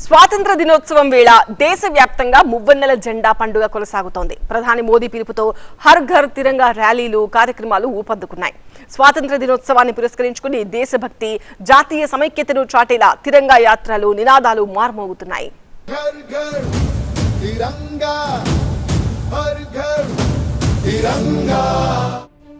స్వాతంత్ర దినోత్సవం వేళ దేశవ్యాప్తంగా మువ్వన్నెల జెండా పండుగ కొనసాగుతోంది. ప్రధాని మోదీ పిలుపుతో హర్ ఘర్ తిరంగా ర్యాలీలు కార్యక్రమాలు ఊపందుకున్నాయి. స్వాతంత్ర దినోత్సవాన్ని పురస్కరించుకుని దేశభక్తి, జాతీయ సమైక్యతను చాటేలా తిరంగా యాత్రలు, నినాదాలు మార్మోగుతున్నాయి.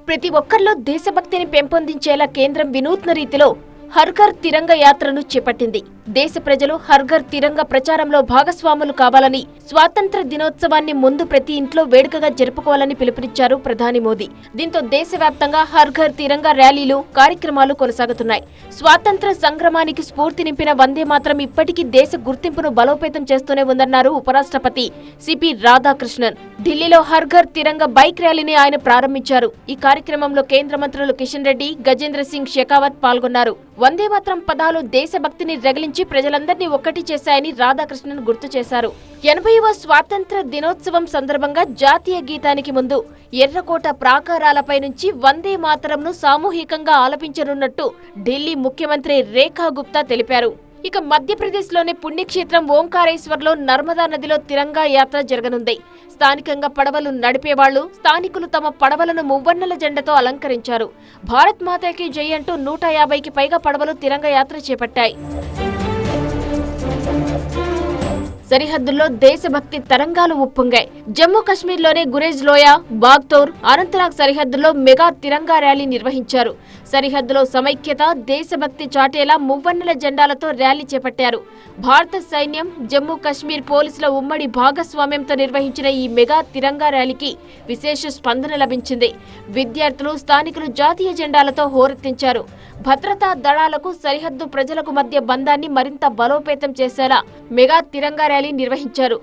ప్రతి ఒక్కరిలో దేశభక్తిని పెంపొందించేలా కేంద్రం వినూత్న రీతిలో హర్ ఘర్ తిరంగా యాత్రను చేపట్టింది. దేశ ప్రజలు హర్ ఘర్ తిరంగా ప్రచారంలో భాగస్వాములు కావాలని, స్వాతంత్ర దినోత్సవాన్ని ముందు ప్రతి ఇంట్లో వేడుకగా జరుపుకోవాలని పిలుపునిచ్చారు ప్రధాని మోదీ. దీంతో దేశవ్యాప్తంగా హర్ ఘర్ తిరంగా ర్యాలీలు, కార్యక్రమాలు కొనసాగుతున్నాయి. స్వాతంత్ర సంగ్రామానికి స్ఫూర్తి నింపిన వందే మాతరం ఇప్పటికీ దేశ గుర్తింపును బలోపేతం చేస్తూనే ఉందన్నారు ఉపరాష్ట్రపతి సిపి రాధాకృష్ణన్. ఢిల్లీలో హర్ ఘర్ తిరంగా బైక్ ర్యాలీని ఆయన ప్రారంభించారు. ఈ కార్యక్రమంలో కేంద్ర మంత్రులు కిషన్ రెడ్డి, గజేంద్ర సింగ్ షెకావత్ పాల్గొన్నారు. వందే మాతరం పదాలు దేశభక్తిని రగిలించి ప్రజలందరినీ ఒక్కటి చేశాయని రాధాకృష్ణన్ గుర్తు చేశారు. 80వ స్వాతంత్ర దినోత్సవం సందర్భంగా జాతీయ గీతానికి ముందు ఎర్రకోట ప్రాకారాలపై నుంచి వందే మాతరంను సామూహికంగా ఆలపించనున్నట్టు ఢిల్లీ ముఖ్యమంత్రి రేఖా గుప్తా తెలిపారు. ఇక మధ్యప్రదేశ్లోని పుణ్యక్షేత్రం ఓంకారేశ్వర్లో నర్మదా నదిలో తిరంగా యాత్ర జరగనుంది. స్థానికంగా పడవలు నడిపేవాళ్లు, స్థానికులు తమ పడవలను మువ్వన్నెల జెండాతో అలంకరించారు. భారత్ మాతాకి జై అంటూ 150కి పైగా పడవలు తిరంగా యాత్ర చేపట్టాయి. సరిహద్దుల్లో దేశభక్తి తరంగాలు ఉప్పొంగాయి. జమ్మూ కశ్మీర్లోని గురేజ్ లోయ, బాగ్తౌర్, అనంతనాగ్ సరిహద్దుల్లో మెగా తిరంగా ర్యాలీ నిర్వహించారు. సరిహద్దులో సమైక్యత, దేశభక్తి చాటేలా మువ్వన్నెల జెండాలతో ర్యాలీ చేపట్టారు. భారత సైన్యం, జమ్మూ కశ్మీర్ పోలీసుల ఉమ్మడి భాగస్వామ్యంతో నిర్వహించిన ఈ మెగా తిరంగా ర్యాలీకి విశేష స్పందన లభించింది. విద్యార్థులు, స్థానికులు జాతీయ జెండాలతో హోరెత్తించారు. భద్రతా దళాలకు, సరిహద్దు ప్రజలకు మధ్య బంధాన్ని మరింత బలోపేతం చేసేలా మెగా తిరంగా ర్యాలీ నిర్వహించారు.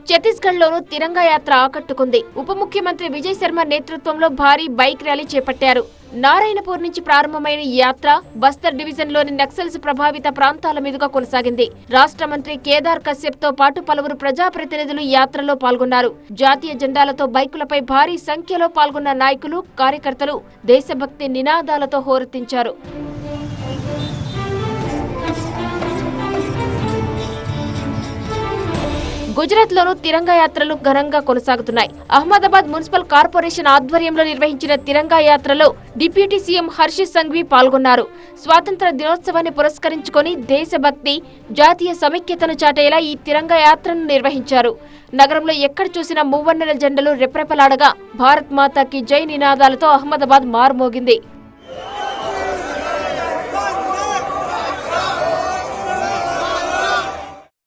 ఛత్తీస్గఢ్లోనూ తిరంగా యాత్ర ఆకట్టుకుంది. ఉప ముఖ్యమంత్రి విజయ్ శర్మ నేతృత్వంలో భారీ బైక్ ర్యాలీ చేపట్టారు. నారాయణపూర్ నుంచి ప్రారంభమైన ఈ యాత్ర బస్తర్ డివిజన్లోని నక్సల్స్ ప్రభావిత ప్రాంతాల మీదుగా కొనసాగింది. రాష్ట్ర మంత్రి కేదార్ కశ్యప్ తో పాటు పలువురు ప్రజాప్రతినిధులు యాత్రలో పాల్గొన్నారు. జాతీయ జెండాలతో బైకులపై భారీ సంఖ్యలో పాల్గొన్న నాయకులు, కార్యకర్తలు దేశభక్తి నినాదాలతో హోరెత్తించారు. గుజరాత్ లోనూ తిరంగా యాత్రలు ఘనంగా కొనసాగుతున్నాయి. అహ్మదాబాద్ మున్సిపల్ కార్పొరేషన్ ఆధ్వర్యంలో నిర్వహించిన తిరంగా యాత్రలో డిప్యూటీ సీఎం హర్ష్ సంఘవి పాల్గొన్నారు. స్వాతంత్ర దినోత్సవాన్ని పురస్కరించుకొని దేశభక్తి, జాతీయ సమైక్యతను చాటేలా ఈ తిరంగా యాత్రను నిర్వహించారు. నగరంలో ఎక్కడ చూసినా మువ్వన్నెల జెండలు రెపరెపలాడగా భారత్ మాతాకి జై నినాదాలతో అహ్మదాబాద్ మారుమోగింది.